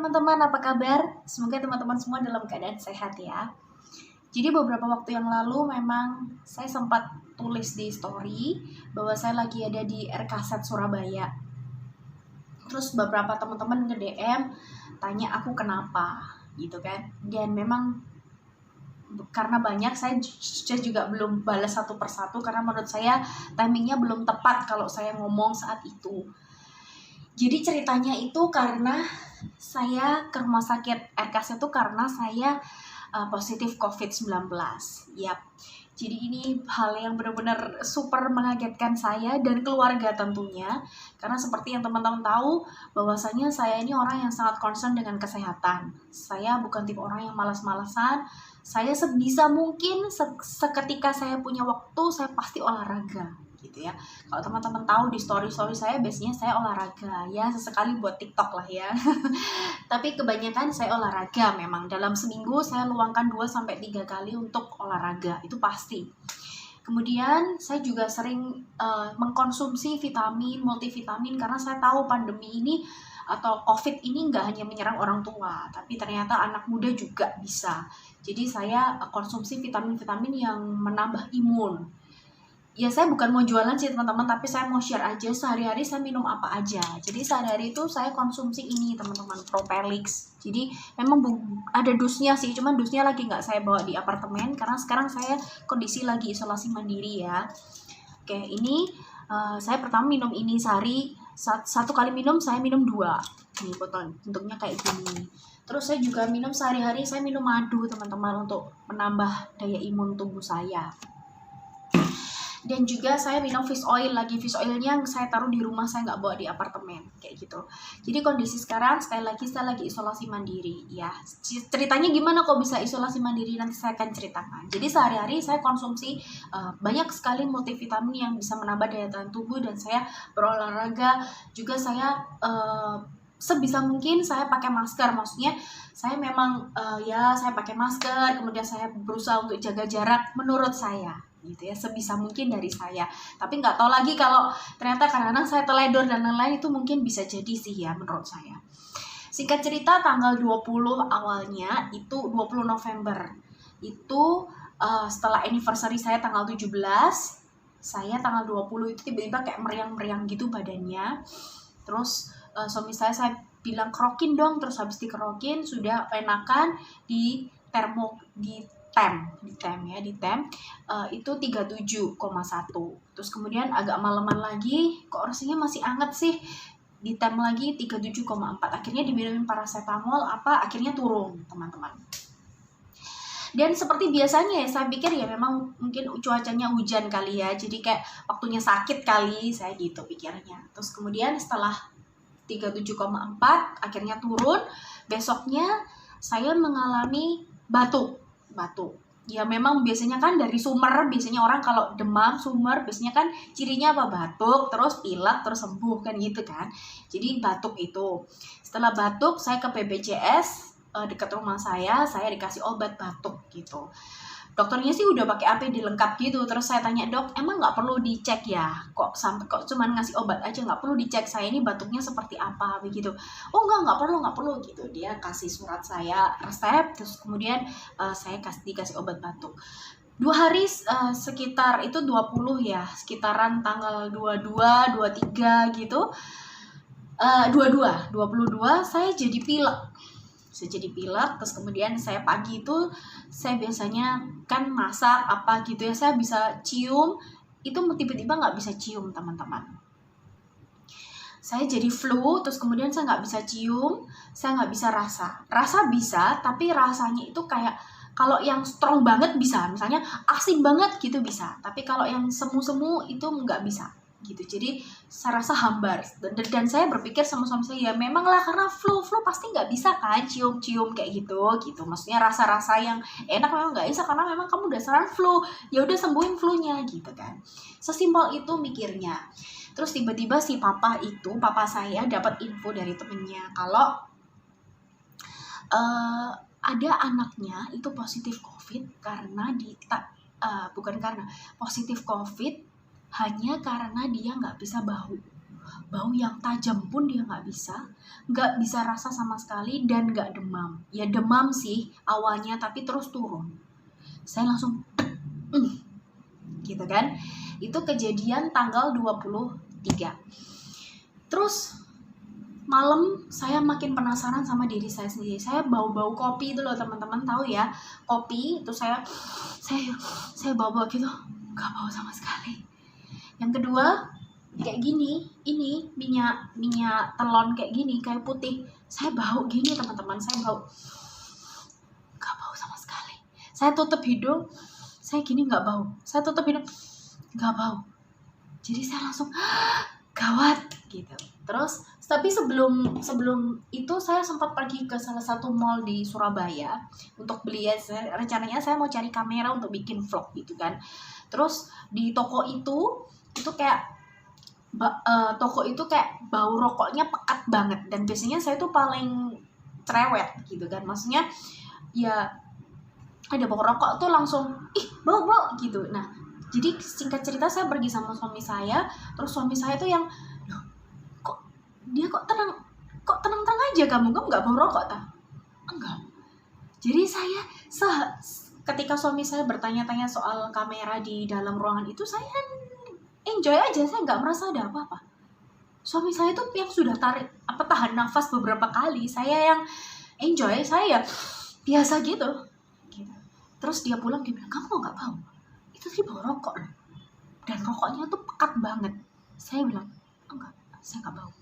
teman-teman, apa kabar? Semoga teman-teman semua dalam keadaan sehat ya. Jadi beberapa waktu yang lalu memang saya sempat tulis di story bahwa saya lagi ada di RKZ Surabaya. Terus beberapa teman-teman nge-DM tanya aku kenapa gitu kan. Dan memang karena banyak saya juga belum balas satu persatu karena menurut saya timingnya belum tepat kalau saya ngomong saat itu. Jadi ceritanya itu karena saya ke rumah sakit RKZ itu karena saya positif COVID-19. Yap. Jadi ini hal yang benar-benar super mengagetkan saya dan keluarga tentunya. Karena seperti yang teman-teman tahu bahwasanya saya ini orang yang sangat concern dengan kesehatan. Saya bukan tipe orang yang malas-malasan. Saya sebisa mungkin seketika saya punya waktu saya pasti olahraga gitu ya. Kalau teman-teman tahu di story saya biasanya saya olahraga ya, sesekali buat TikTok lah ya. Tapi kebanyakan saya olahraga memang. Dalam seminggu saya luangkan 2-3 kali untuk olahraga, itu pasti. Kemudian saya juga sering mengkonsumsi vitamin, multivitamin karena saya tahu pandemi ini atau COVID ini nggak hanya menyerang orang tua, tapi ternyata anak muda juga bisa. Jadi saya konsumsi vitamin-vitamin yang menambah imun. Ya saya bukan mau jualan sih teman-teman, tapi saya mau share aja sehari-hari saya minum apa aja. Jadi sehari-hari itu saya konsumsi ini teman-teman, Propelix. Jadi memang ada dusnya sih, cuman dusnya lagi nggak saya bawa di apartemen karena sekarang saya kondisi lagi isolasi mandiri ya. Oke, ini saya pertama minum ini sehari, satu kali minum saya minum 2. Ini botol bentuknya kayak gini. Terus saya juga minum sehari-hari, saya minum madu teman-teman untuk menambah daya imun tubuh saya. Dan juga saya minum fish oil lagi. Fish oilnya saya taruh di rumah, saya nggak bawa di apartemen kayak gitu. Jadi kondisi sekarang saya lagi isolasi mandiri ya. Ceritanya gimana kok bisa isolasi mandiri, nanti saya akan ceritakan. Jadi sehari-hari saya konsumsi banyak sekali multivitamin yang bisa menambah daya tahan tubuh, dan saya berolahraga juga. Saya sebisa mungkin saya pakai masker, maksudnya saya memang saya pakai masker, kemudian saya berusaha untuk jaga jarak menurut saya gitu ya, sebisa mungkin dari saya. Tapi nggak tahu lagi kalau ternyata kadang-kadang saya teledor dan lain-lain, itu mungkin bisa jadi sih ya menurut saya. Singkat cerita, tanggal 20 awalnya itu 20 November itu setelah anniversary saya tanggal 17, saya tanggal 20 itu tiba-tiba kayak meriang-meriang gitu badannya. Terus suami saya bilang kerokin dong, terus habis dikerokin sudah enakan di tem itu 37,1. Terus kemudian agak maleman lagi, kok rasanya masih anget sih, di tem lagi 37,4. Akhirnya diminumin paracetamol, akhirnya turun teman-teman. Dan seperti biasanya ya, saya pikir ya memang mungkin cuacanya hujan kali ya, jadi kayak waktunya sakit kali, saya gitu pikirnya. Terus kemudian setelah 37,4 akhirnya turun, besoknya saya mengalami batuk. Ya memang biasanya kan dari sumber, biasanya orang kalau demam sumber biasanya kan cirinya apa, batuk, terus pilek, terus sembuh kan gitu kan. Jadi batuk itu. Setelah batuk saya ke BPJS dekat rumah saya dikasih obat batuk gitu. Dokternya sih udah pakai APD lengkap gitu. Terus saya tanya, dok, emang nggak perlu dicek ya? Kok cuman ngasih obat aja, nggak perlu dicek saya ini batuknya seperti apa begitu? Oh nggak perlu gitu. Dia kasih surat saya resep, terus kemudian saya dikasih obat batuk. 2 hari sekitar itu 20 ya, sekitaran tanggal 22, 23 gitu. 22 saya jadi pilek. Terus kemudian saya pagi itu saya biasanya kan masak apa gitu ya, saya bisa cium, itu tiba-tiba nggak bisa cium teman-teman. Saya jadi flu, terus kemudian saya nggak bisa cium, saya nggak bisa rasa bisa, tapi rasanya itu kayak kalau yang strong banget bisa, misalnya asin banget gitu bisa, tapi kalau yang semu-semu itu nggak bisa gitu. Jadi saya rasa hambar, dan saya berpikir sama suami saya, ya memang lah karena flu pasti nggak bisa kan cium kayak gitu, maksudnya rasa-rasa yang enak memang nggak bisa karena memang kamu dasarnya flu, ya udah sembuhin flu-nya gitu kan, sesimpel itu mikirnya. Terus tiba-tiba si papa saya dapat info dari temennya kalau ada anaknya itu positif COVID positif COVID hanya karena dia nggak bisa bahu. Bau yang tajam pun dia nggak bisa rasa sama sekali, dan nggak demam. Ya demam sih awalnya, tapi terus turun. Saya langsung gitu kan. Itu kejadian tanggal 23. Terus malam saya makin penasaran sama diri saya sendiri. Saya bau-bau kopi itu loh teman-teman, tahu ya kopi itu saya bau-bau gitu, nggak bau sama sekali. Yang kedua kayak gini, ini minyak telon kayak gini, kayak putih, saya bau gini teman-teman, saya bau, nggak bau sama sekali. Saya tutup hidung, saya gini nggak bau, saya tutup hidung nggak bau. Jadi saya langsung gawat gitu. Terus tapi sebelum itu saya sempat pergi ke salah satu mall di Surabaya untuk beli ya. Rencananya saya mau cari kamera untuk bikin vlog gitu kan. Terus di toko itu kayak toko itu kayak bau rokoknya pekat banget, dan biasanya saya tuh paling cerewet gitu kan. Maksudnya ya ada bau rokok tuh langsung bau gitu. Nah, jadi singkat cerita saya pergi sama suami saya. Terus suami saya tuh yang kok tenang aja, kamu nggak bau rokok tak? Enggak. Jadi saya ketika suami saya bertanya-tanya soal kamera di dalam ruangan itu, saya enjoy aja, saya nggak merasa ada apa-apa. Suami saya tuh yang sudah tahan nafas beberapa kali, saya yang enjoy, saya biasa gitu. Terus dia pulang, dia bilang, kamu nggak bau? Itu tadi bau rokok loh, dan rokoknya tuh pekat banget. Saya bilang, enggak, saya nggak bau.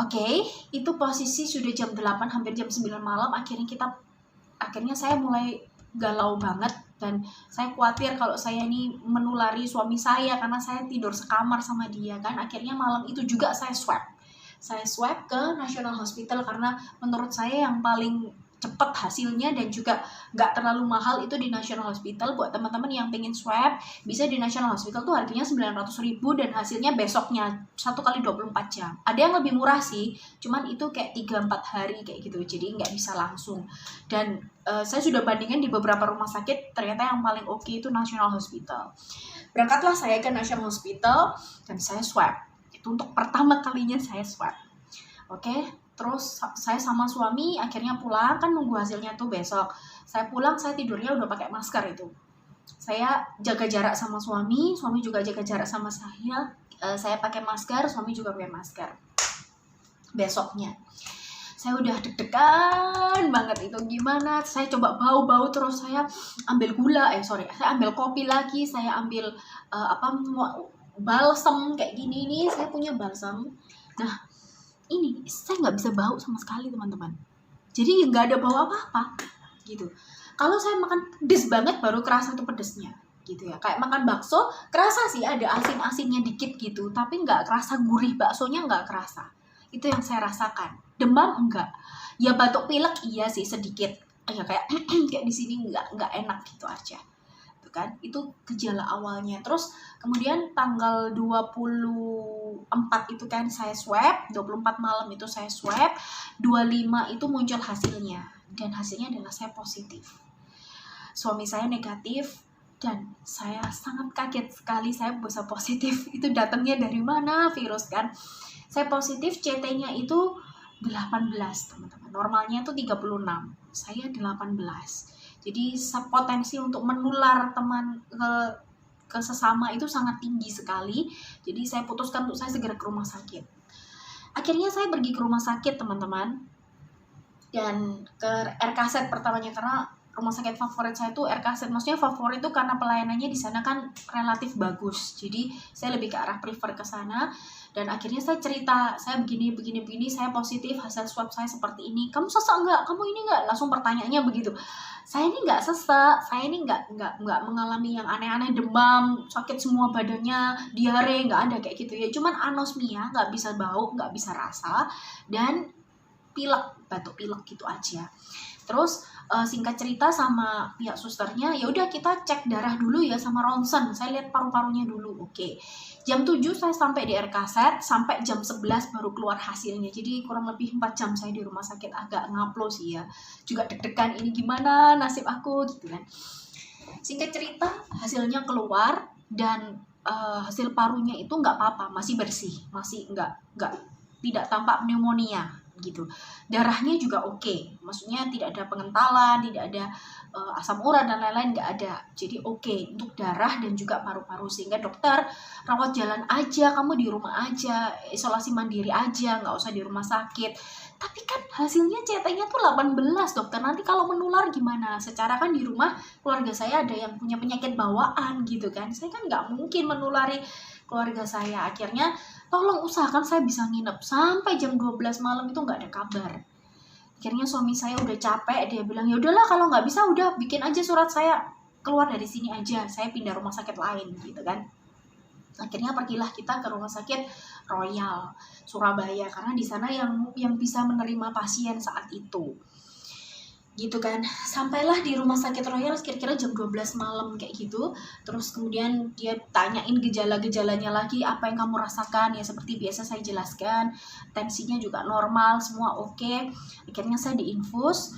Oke, itu posisi sudah jam 8, hampir jam 9 malam. Akhirnya saya mulai galau banget, dan saya khawatir kalau saya ini menulari suami saya karena saya tidur sekamar sama dia kan. Akhirnya malam itu juga saya swab ke National Hospital, karena menurut saya yang paling cepat hasilnya dan juga nggak terlalu mahal itu di National Hospital. Buat teman-teman yang pengen swab, bisa di National Hospital tuh harganya 900.000 dan hasilnya besoknya, 1 kali 24 jam. Ada yang lebih murah sih, cuman itu kayak 3-4 hari kayak gitu, jadi nggak bisa langsung. Dan saya sudah bandingkan di beberapa rumah sakit, ternyata yang paling oke itu National Hospital. Berangkatlah saya ke National Hospital dan saya swab. Itu untuk pertama kalinya saya swab. Oke. Terus saya sama suami akhirnya pulang, kan nunggu hasilnya tuh besok. Saya pulang, saya tidurnya udah pakai masker itu. Saya jaga jarak sama suami juga jaga jarak sama saya. Saya pakai masker, suami juga pakai masker. Besoknya saya udah deg-degan banget, itu gimana. Saya coba bau-bau, terus saya ambil saya ambil kopi lagi, saya ambil balsam kayak gini nih, saya punya balsam. Nah, ini saya nggak bisa bau sama sekali teman-teman, jadi nggak ada bau apa-apa gitu. Kalau saya makan pedes banget baru kerasa tuh pedesnya gitu ya, kayak makan bakso kerasa sih ada asin-asinnya dikit gitu, tapi nggak kerasa gurih baksonya, nggak kerasa. Itu yang saya rasakan. Demam enggak, ya batuk pilek iya sih sedikit ya, kayak kayak di sini nggak enak gitu aja kan. Itu gejala awalnya. Terus kemudian tanggal 24 itu kan saya swab, 24 malam itu saya swab, 25 itu muncul hasilnya, dan hasilnya adalah saya positif. Suami saya negatif, dan saya sangat kaget sekali saya bisa positif. Itu datangnya dari mana virus kan. Saya positif, CT-nya itu 18 teman-teman, normalnya itu 36, saya 18. Jadi potensi untuk menular teman ke sesama itu sangat tinggi sekali. Jadi saya putuskan untuk saya segera ke rumah sakit. Akhirnya saya pergi ke rumah sakit teman-teman, dan ke RKZ pertamanya, karena rumah sakit favorit saya itu RKZ. Maksudnya favorit itu karena pelayanannya di sana kan relatif bagus. Jadi saya lebih ke arah prefer ke sana. Dan akhirnya saya cerita, saya begini, saya positif, hasil swab saya seperti ini. Kamu sesak enggak? Kamu ini enggak? Langsung pertanyaannya begitu. Saya ini enggak sesak, saya ini enggak mengalami yang aneh-aneh, demam, sakit semua badannya, diare, enggak ada kayak gitu ya. Cuman anosmia, enggak bisa bau, enggak bisa rasa, dan pilek, batuk pilek gitu aja. Terus singkat cerita sama pihak susternya, ya udah kita cek darah dulu ya sama ronsen. Saya lihat paru-parunya dulu. Oke. Jam 7 saya sampai di RKZ, sampai jam 11 baru keluar hasilnya. Jadi kurang lebih 4 jam saya di rumah sakit, agak ngaplo sih ya. Juga deg-degan, ini gimana nasib aku gitu kan. Singkat cerita, hasilnya keluar, dan hasil parunya itu nggak apa-apa, masih bersih, masih nggak tidak tampak pneumonia gitu. Darahnya juga oke, maksudnya tidak ada pengentalan, tidak ada asam urat dan lain-lain, nggak ada. Jadi oke untuk darah dan juga paru-paru, sehingga dokter rawat jalan aja, kamu di rumah aja, isolasi mandiri aja, nggak usah di rumah sakit. Tapi kan hasilnya CT-nya tuh 18 dokter, nanti kalau menular gimana? Secara kan di rumah keluarga saya ada yang punya penyakit bawaan gitu kan, saya kan nggak mungkin menulari keluarga saya. Akhirnya tolong usahakan saya bisa nginep. Sampai jam 12 malam itu nggak ada kabar. Akhirnya suami saya udah capek, dia bilang ya udahlah kalau nggak bisa udah bikin aja surat saya keluar dari sini aja, saya pindah rumah sakit lain gitu kan. Akhirnya pergilah kita ke rumah sakit Royal Surabaya, karena di sana yang bisa menerima pasien saat itu gitu kan. Sampailah di rumah sakit Royal kira-kira jam 12 malam kayak gitu. Terus kemudian dia tanyain gejala-gejalanya lagi, apa yang kamu rasakan, ya seperti biasa saya jelaskan, tensinya juga normal, semua oke. Akhirnya saya diinfus.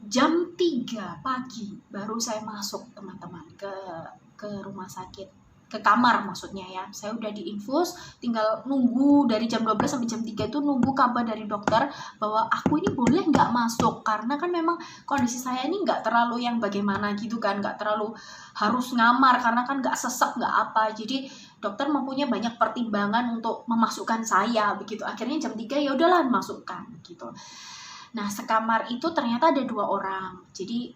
Jam 3 pagi baru saya masuk teman-teman ke rumah sakit, ke kamar maksudnya ya. Saya udah diinfus, tinggal nunggu dari jam 12 sampai jam 3 itu nunggu kabar dari dokter bahwa aku ini boleh nggak masuk, karena kan memang kondisi saya ini nggak terlalu yang bagaimana gitu kan, nggak terlalu harus ngamar karena kan nggak sesek nggak apa. Jadi dokter mempunyai banyak pertimbangan untuk memasukkan saya begitu. Akhirnya jam 3 ya udahlah masukkan gitu. Nah sekamar itu ternyata ada 2 orang, jadi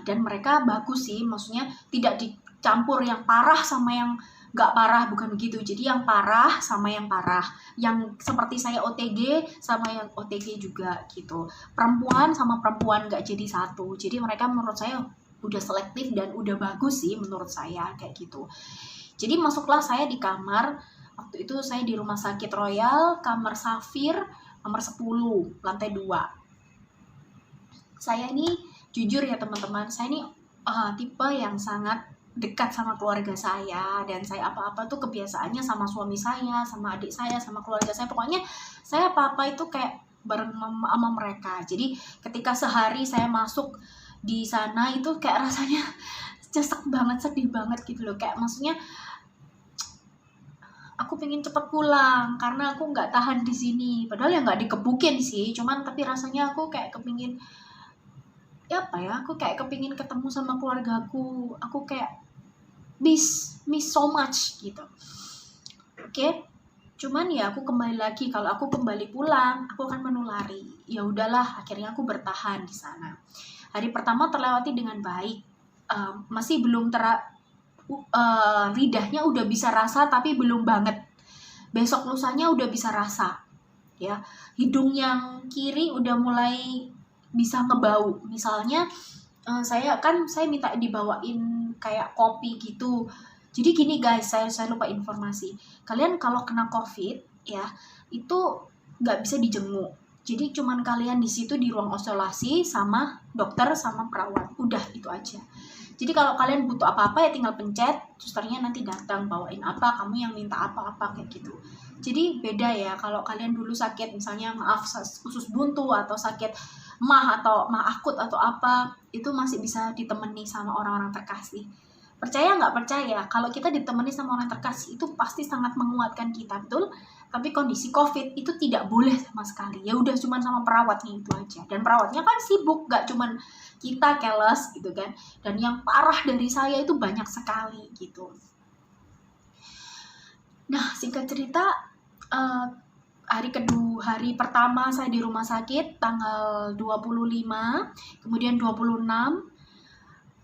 dan mereka bagus sih, maksudnya tidak dicampur yang parah sama yang nggak parah, bukan begitu. Jadi yang parah sama yang parah, yang seperti saya OTG sama yang OTG juga gitu, perempuan sama perempuan nggak jadi satu. Jadi mereka menurut saya udah selektif dan udah bagus sih menurut saya kayak gitu. Jadi masuklah saya di kamar. Waktu itu saya di Rumah Sakit Royal, kamar Safir nomor 10, lantai 2. Saya ini jujur ya teman-teman, saya ini tipe yang sangat dekat sama keluarga saya, dan saya apa-apa tuh kebiasaannya sama suami saya, sama adik saya, sama keluarga saya. Pokoknya saya apa-apa itu kayak bareng sama mereka. Jadi ketika sehari saya masuk di sana itu kayak rasanya nyesek banget, sedih banget gitu loh. Kayak maksudnya aku pengen cepet pulang karena aku nggak tahan di sini. Padahal ya nggak dikebukin sih, cuman tapi rasanya aku kayak kepingin ya apa ya, aku kayak kepingin ketemu sama keluargaku. Aku kayak miss so much gitu. Oke. Cuman ya aku kembali lagi, kalau aku kembali pulang aku akan menulari. Ya udahlah, akhirnya aku bertahan di sana. Hari pertama terlewati dengan baik. Masih belum lidahnya udah bisa rasa tapi belum banget. Besok lusanya udah bisa rasa ya. Hidung yang kiri udah mulai bisa ngebau. Misalnya saya minta dibawain kayak kopi gitu. Jadi gini guys, saya lupa informasi. Kalian kalau kena COVID ya, itu nggak bisa dijenguk. Jadi cuman kalian di situ di ruang isolasi sama dokter sama perawat. Udah itu aja. Jadi kalau kalian butuh apa-apa ya tinggal pencet, susternya nanti datang bawain apa, kamu yang minta apa-apa kayak gitu. Jadi beda ya, kalau kalian dulu sakit misalnya maaf usus buntu atau sakit mah atau mah akut atau apa, itu masih bisa ditemani sama orang-orang terkasih. Percaya nggak percaya, kalau kita ditemani sama orang terkasih itu pasti sangat menguatkan kita, betul? Tapi kondisi COVID itu tidak boleh sama sekali. Ya udah cuman sama perawatnya itu aja. Dan perawatnya kan sibuk, nggak cuman kita keles gitu kan. Dan yang parah dari saya itu banyak sekali gitu. Nah, singkat cerita, hari pertama saya di rumah sakit tanggal 25, kemudian 26,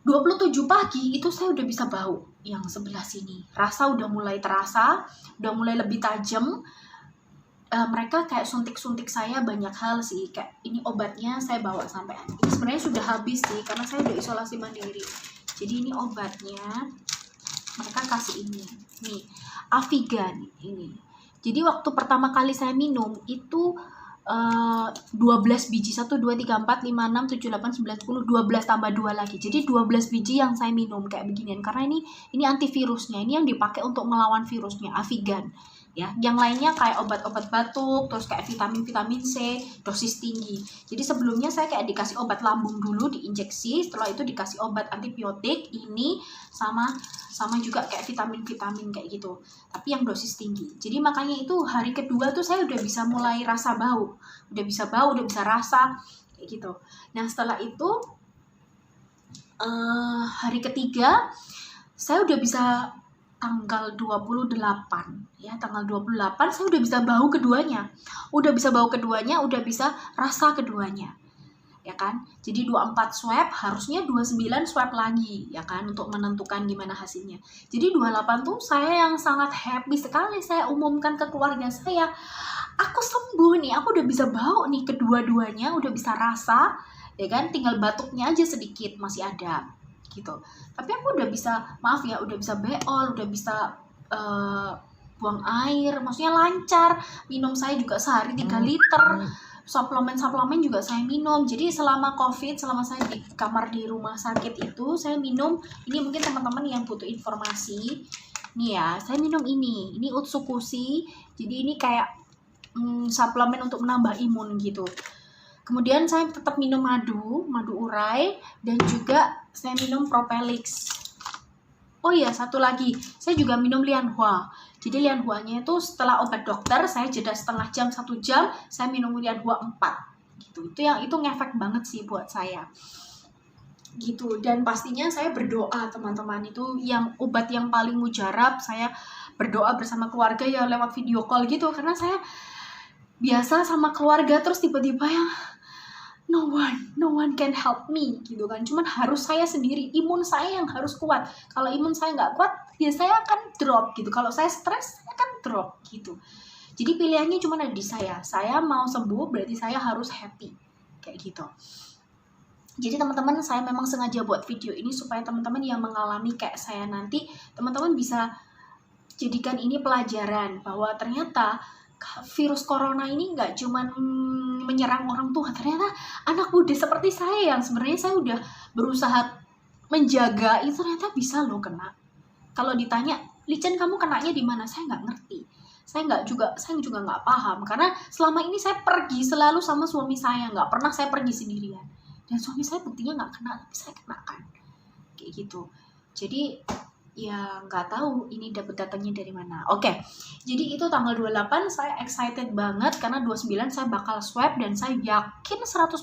27 pagi itu saya udah bisa bau yang sebelah sini. Rasa udah mulai terasa, udah mulai lebih tajam. Mereka kayak suntik-suntik saya banyak hal sih, kayak ini obatnya saya bawa sampai ini sebenarnya sudah habis sih karena saya udah isolasi mandiri. Jadi ini obatnya, mereka kasih ini nih, Avigan ini. Jadi waktu pertama kali saya minum itu 12 biji, 1, 2, 3, 4, 5, 6, 7, 8, 9, 10, 12 tambah 2 lagi. Jadi 12 biji yang saya minum kayak beginian. Karena ini antivirusnya, ini yang dipakai untuk melawan virusnya, Avigan. ya. Yang lainnya kayak obat-obat batuk, terus kayak vitamin C, dosis tinggi. Jadi sebelumnya saya kayak dikasih obat lambung dulu, diinjeksi, setelah itu dikasih obat antibiotik, ini sama juga kayak vitamin kayak gitu. Tapi yang dosis tinggi. Jadi makanya itu hari kedua tuh saya udah bisa mulai rasa bau. Udah bisa rasa kayak gitu. Nah, setelah itu hari ketiga saya udah bisa tanggal 28 ya, tanggal 28 saya udah bisa bau keduanya. Udah bisa rasa keduanya. Ya kan? Jadi 24 swab, harusnya 29 swab lagi ya kan untuk menentukan gimana hasilnya. Jadi 28 tuh saya yang sangat happy sekali, saya umumkan ke keluarga saya. Aku sembuh nih, aku udah bisa bau nih kedua-duanya, udah bisa rasa, ya kan? Tinggal batuknya aja sedikit masih ada gitu. Tapi aku udah bisa, udah bisa beol, udah bisa buang air, maksudnya lancar. Minum saya juga sehari 3 liter. Suplemen juga saya minum. Jadi selama COVID, selama saya di kamar di rumah sakit itu, saya minum, ini mungkin teman-teman yang butuh informasi, nih ya, saya minum ini Utsukushi. Jadi ini kayak suplemen untuk menambah imun gitu. Kemudian saya tetap minum madu urai, dan juga saya minum Propelix. Oh iya, satu lagi, saya juga minum Lianhua. Jadi Lianhua-nya itu setelah obat dokter, saya jeda setengah jam, 1 jam, saya minum Lianhua 4. Gitu. Itu ngefek banget sih buat saya. Gitu. Dan pastinya saya berdoa, teman-teman. Itu yang obat yang paling mujarab, saya berdoa bersama keluarga ya lewat video call gitu. Karena saya biasa sama keluarga, terus tiba-tiba yang no one can help me gitu kan. Cuman harus saya sendiri, imun saya yang harus kuat. Kalau imun saya nggak kuat, ya saya akan drop gitu. Kalau saya stres, saya akan drop gitu. Jadi pilihannya cuma ada di saya. Saya mau sembuh, berarti saya harus happy kayak gitu. Jadi teman-teman, saya memang sengaja buat video ini supaya teman-teman yang mengalami kayak saya nanti, teman-teman bisa jadikan ini pelajaran bahwa ternyata virus corona ini nggak cuman menyerang orang tua, ternyata anak muda seperti saya yang sebenarnya saya udah berusaha menjaga itu ternyata bisa loh kena. Kalau ditanya, Licen kamu kenanya di mana? Saya nggak ngerti. Saya juga nggak paham, karena selama ini saya pergi selalu sama suami saya, nggak pernah saya pergi sendirian. Dan suami saya buktinya nggak kena, tapi saya kena kan. Kayak gitu. Jadi ya nggak tahu ini dapat datanya dari mana. Oke, jadi itu tanggal 28 saya excited banget karena 29 saya bakal swab dan saya yakin 100%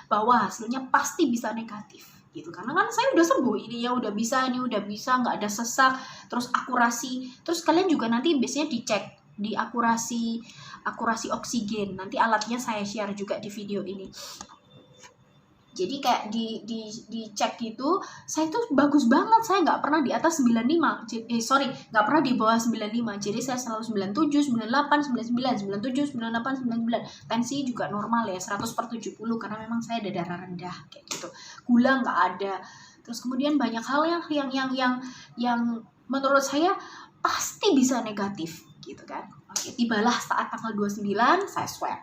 bahwa hasilnya pasti bisa negatif gitu. Karena kan saya udah sembuh, ini ya udah bisa, nggak ada sesak, terus akurasi. Terus kalian juga nanti biasanya dicek di akurasi oksigen. Nanti alatnya saya share juga di video ini. Jadi kayak dicek gitu, saya tuh bagus banget, saya nggak pernah di atas 95, nggak pernah di bawah 95, jadi saya selalu 97, 98, 99, 97, 98, 99, tensi juga normal ya, 100/70, karena memang saya ada darah rendah, kayak gitu, gula nggak ada, terus kemudian banyak hal yang menurut saya pasti bisa negatif, gitu kan. Oke, tibalah saat tanggal 29, saya swab.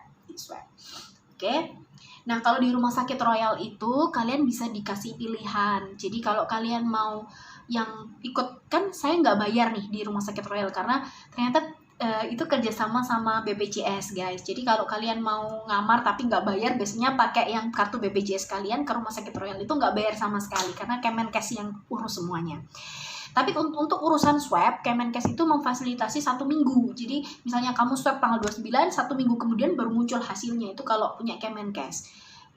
Oke. Nah, kalau di Rumah Sakit Royal itu kalian bisa dikasih pilihan. Jadi kalau kalian mau yang ikut, kan saya nggak bayar nih di Rumah Sakit Royal karena ternyata itu kerjasama sama BPJS guys. Jadi kalau kalian mau ngamar tapi nggak bayar, biasanya pakai yang kartu BPJS kalian ke Rumah Sakit Royal itu nggak bayar sama sekali karena Kemenkes yang urus semuanya. Tapi untuk urusan swab, Kemenkes itu memfasilitasi 1 minggu. Jadi misalnya kamu swab tanggal 29, 1 minggu kemudian baru muncul hasilnya. Itu kalau punya Kemenkes.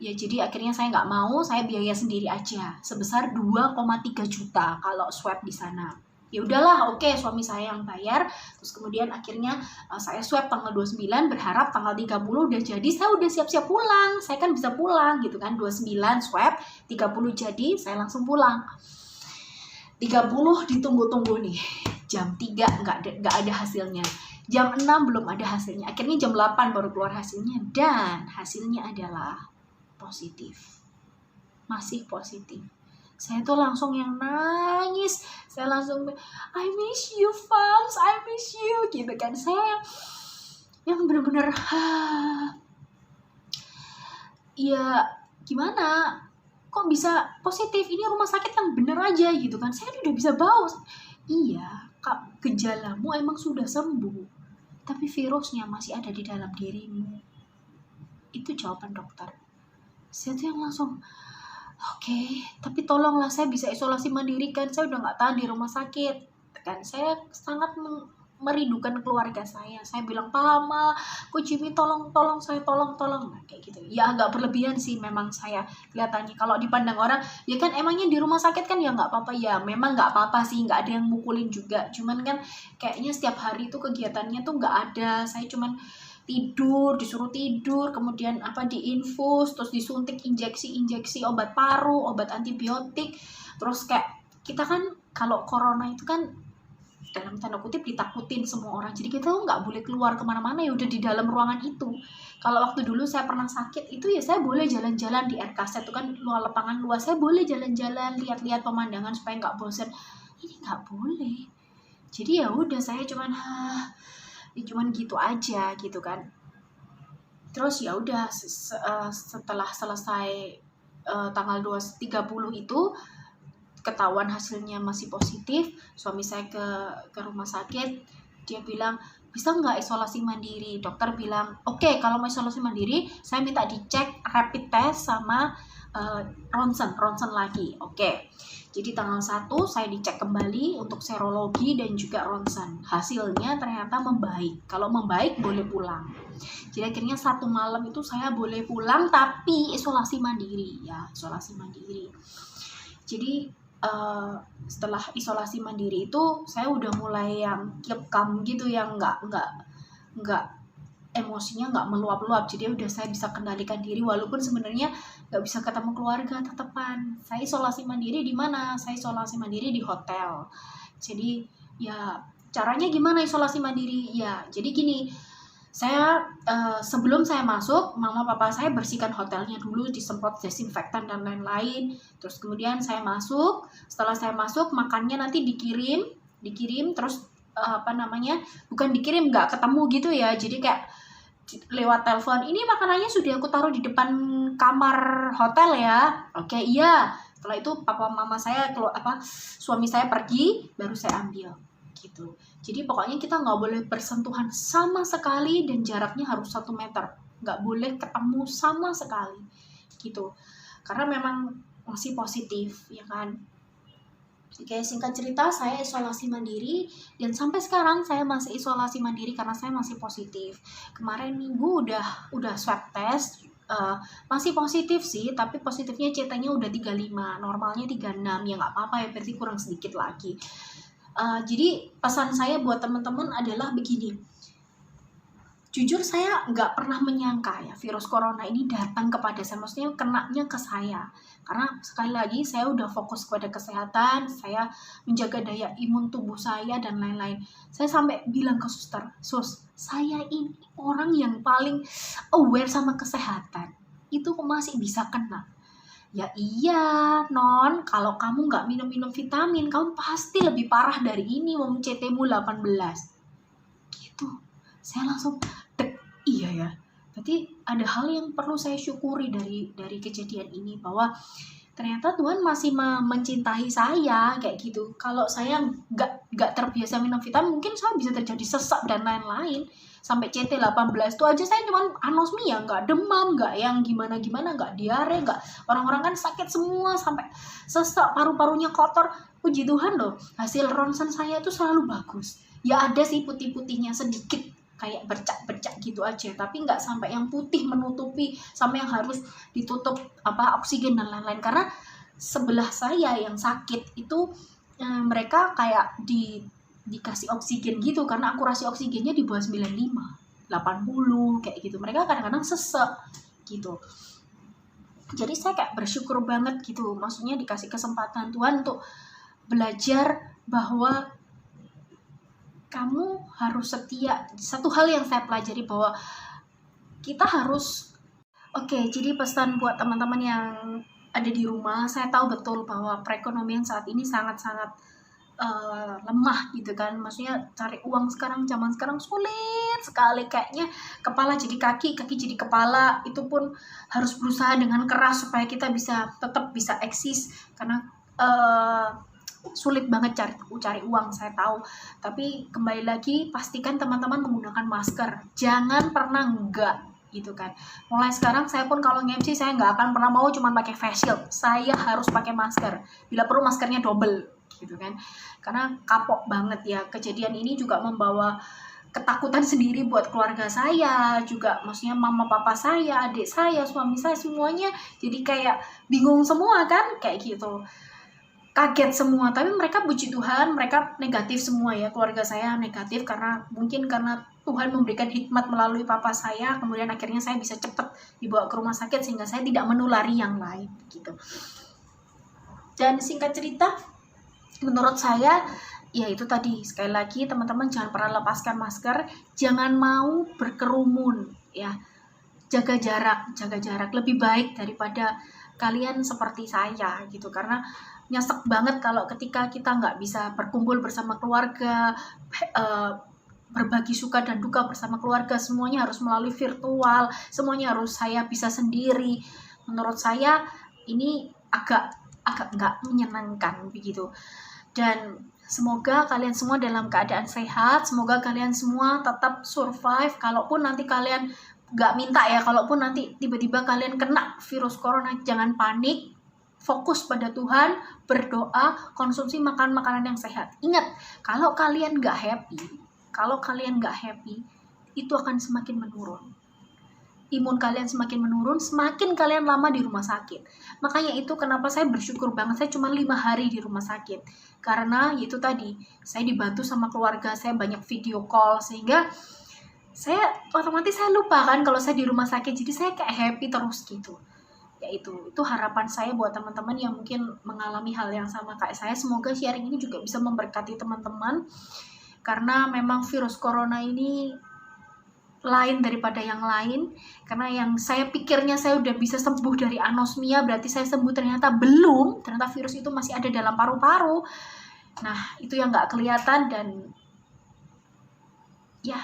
Ya jadi akhirnya saya nggak mau, saya biaya sendiri aja. Sebesar 2,3 juta kalau swab di sana. Ya udahlah, oke, suami saya yang bayar. Terus kemudian akhirnya saya swab tanggal 29, berharap tanggal 30 udah jadi, saya udah siap-siap pulang. Saya kan bisa pulang gitu kan, 29 swab, 30 jadi, saya langsung pulang. 30 ditunggu-tunggu nih, jam 3 nggak ada hasilnya, jam 6 belum ada hasilnya, akhirnya jam 8 baru keluar hasilnya, dan hasilnya adalah positif, masih positif. Saya tuh langsung yang nangis, saya langsung I miss you Fams, I miss you gitu kan. Saya yang bener-bener ya gimana, kok bisa positif, ini rumah sakit yang bener aja gitu kan, saya udah bisa bau. Iya kak, gejalamu emang sudah sembuh, tapi virusnya masih ada di dalam dirimu. Itu jawaban dokter. Saya tuh yang langsung, oke, tapi tolonglah saya bisa isolasi mandiri kan, saya udah nggak tahan di rumah sakit kan, saya sangat merindukan keluarga saya. Saya bilang, Pak Ma, Ko Jimmy tolong saya, tolong. Nah, kayak gitu. Ya agak berlebihan sih memang saya kelihatannya. Kalau dipandang orang, ya kan emangnya di rumah sakit kan ya nggak apa-apa. Ya memang nggak apa-apa sih, nggak ada yang mukulin juga. Cuman kan kayaknya setiap hari itu kegiatannya tuh nggak ada. Saya cuman tidur, disuruh tidur, kemudian diinfus, terus disuntik injeksi obat paru, obat antibiotik. Terus kayak kita kan kalau corona itu kan dalam tanda kutip ditakutin semua orang, jadi kita tuh nggak boleh keluar kemana-mana, ya udah di dalam ruangan itu. Kalau waktu dulu saya pernah sakit itu ya saya boleh jalan-jalan di RKZ itu kan luar lapangan luas, saya boleh jalan-jalan lihat-lihat pemandangan supaya nggak bosan. Ini nggak boleh, jadi ya udah saya cuman gitu aja gitu kan. Terus ya udah setelah selesai tanggal 30 itu ketahuan hasilnya masih positif, suami saya ke rumah sakit, dia bilang bisa nggak isolasi mandiri. Dokter bilang oke, kalau mau isolasi mandiri saya minta dicek rapid test sama ronsen lagi. Oke. Jadi tanggal 1 saya dicek kembali untuk serologi dan juga ronsen. Hasilnya ternyata membaik. Kalau membaik boleh pulang. Jadi akhirnya 1 malam itu saya boleh pulang tapi isolasi mandiri ya, isolasi mandiri. Jadi setelah isolasi mandiri itu saya udah mulai yang keep calm gitu, yang nggak emosinya nggak meluap-luap. Jadi udah saya bisa kendalikan diri walaupun sebenarnya nggak bisa ketemu keluarga tetepan. Saya isolasi mandiri di mana? Saya isolasi mandiri di hotel. Jadi ya caranya gimana isolasi mandiri? Ya jadi gini, saya sebelum saya masuk, mama papa saya bersihkan hotelnya dulu, disemprot desinfektan dan lain-lain. Terus kemudian saya masuk, setelah saya masuk makannya nanti dikirim terus bukan dikirim, nggak ketemu gitu ya, jadi kayak lewat telepon, ini makanannya sudah aku taruh di depan kamar hotel ya. Oke, iya. Setelah itu papa mama saya suami saya pergi, baru saya ambil gitu. Jadi pokoknya kita nggak boleh bersentuhan sama sekali dan jaraknya harus 1 meter, nggak boleh ketemu sama sekali gitu, karena memang masih positif ya kan. Oke, singkat cerita saya isolasi mandiri dan sampai sekarang saya masih isolasi mandiri karena saya masih positif. Kemarin minggu udah swab test, masih positif sih, tapi positifnya CT-nya udah 35, normalnya 36, ya nggak apa-apa ya, berarti kurang sedikit lagi. Jadi pesan saya buat teman-teman adalah begini, jujur saya nggak pernah menyangka ya virus corona ini datang kepada saya, maksudnya kenanya ke saya, karena sekali lagi saya udah fokus kepada kesehatan, saya menjaga daya imun tubuh saya dan lain-lain. Saya sampai bilang ke suster, sus, saya ini orang yang paling aware sama kesehatan, itu kok masih bisa kena? Ya iya non, kalau kamu nggak minum vitamin, kamu pasti lebih parah dari ini, wong CT-mu 18. Gitu. Saya langsung iya ya. Berarti ada hal yang perlu saya syukuri dari kejadian ini, bahwa ternyata Tuhan masih mencintai saya kayak gitu. Kalau saya nggak terbiasa minum vitamin, mungkin saya bisa terjadi sesak dan lain-lain. Sampai CT 18 itu aja saya cuma anosmia, nggak demam, nggak yang gimana-gimana, nggak diare, nggak, orang-orang kan sakit semua sampai sesak, paru-parunya kotor. Puji Tuhan loh, hasil ronsen saya itu selalu bagus. Ya ada sih putih-putihnya sedikit, kayak bercak-bercak gitu aja, tapi nggak sampai yang putih menutupi sampai yang harus ditutup oksigen dan lain-lain. Karena sebelah saya yang sakit itu mereka kayak dikasih oksigen gitu, karena akurasi oksigennya di bawah 95, 80 kayak gitu. Mereka kadang-kadang sesek gitu. Jadi saya kayak bersyukur banget gitu, maksudnya dikasih kesempatan Tuhan untuk belajar bahwa kamu harus setia. Satu hal yang saya pelajari bahwa kita harus jadi pesan buat teman-teman yang ada di rumah, saya tahu betul bahwa perekonomian saat ini sangat-sangat lemah gitu kan, maksudnya cari uang zaman sekarang sulit sekali, kayaknya kepala jadi kaki jadi kepala, itu pun harus berusaha dengan keras supaya kita tetap bisa eksis, karena sulit banget cari uang, saya tahu. Tapi kembali lagi, pastikan teman-teman menggunakan masker. Jangan pernah enggak gitu kan. Mulai sekarang saya pun kalau nge-MC saya nggak akan pernah mau cuma pakai face shield. Saya harus pakai masker. Bila perlu maskernya double gitu kan. Karena kapok banget ya. Kejadian ini juga membawa ketakutan sendiri buat keluarga saya juga, maksudnya mama papa saya, adik saya, suami saya, semuanya jadi kayak bingung semua kan, kayak gitu, kaget semua. Tapi mereka puji Tuhan, mereka negatif semua ya, keluarga saya negatif karena mungkin karena Tuhan memberikan hikmat melalui papa saya, kemudian akhirnya saya bisa cepat dibawa ke rumah sakit sehingga saya tidak menulari yang lain gitu. Dan singkat cerita, menurut saya ya itu tadi, sekali lagi teman-teman jangan pernah lepaskan masker, jangan mau berkerumun ya, jaga jarak lebih baik daripada kalian seperti saya gitu. Karena nyesek banget kalau ketika kita nggak bisa berkumpul bersama keluarga, berbagi suka dan duka bersama keluarga, semuanya harus melalui virtual, semuanya harus saya bisa sendiri. Menurut saya ini agak nggak menyenangkan begitu. Dan semoga kalian semua dalam keadaan sehat, semoga kalian semua tetap survive. Kalaupun nanti kalian nggak minta ya, kalaupun nanti tiba-tiba kalian kena virus corona, jangan panik, fokus pada Tuhan, berdoa, konsumsi makanan yang sehat. Ingat, kalau kalian nggak happy, itu akan semakin menurun. Imun kalian semakin menurun, semakin kalian lama di rumah sakit. Makanya itu kenapa saya bersyukur banget, saya cuma 5 hari di rumah sakit. Karena itu tadi, saya dibantu sama keluarga, saya banyak video call, sehingga saya otomatis saya lupa kan kalau saya di rumah sakit, jadi saya kayak happy terus gitu. Ya itu harapan saya buat teman-teman yang mungkin mengalami hal yang sama kayak saya. Semoga sharing ini juga bisa memberkati teman-teman, karena memang virus corona ini lain daripada yang lain. Karena yang saya pikirnya saya udah bisa sembuh dari anosmia, berarti saya sembuh, ternyata belum, ternyata virus itu masih ada dalam paru-paru. Nah itu yang nggak kelihatan, dan ya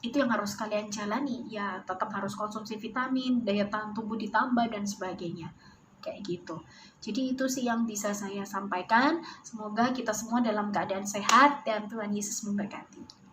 itu yang harus kalian jalani ya. Tetap harus konsumsi vitamin, daya tahan tubuh ditambah dan sebagainya kayak gitu. Jadi itu sih yang bisa saya sampaikan. Semoga kita semua dalam keadaan sehat dan Tuhan Yesus memberkati.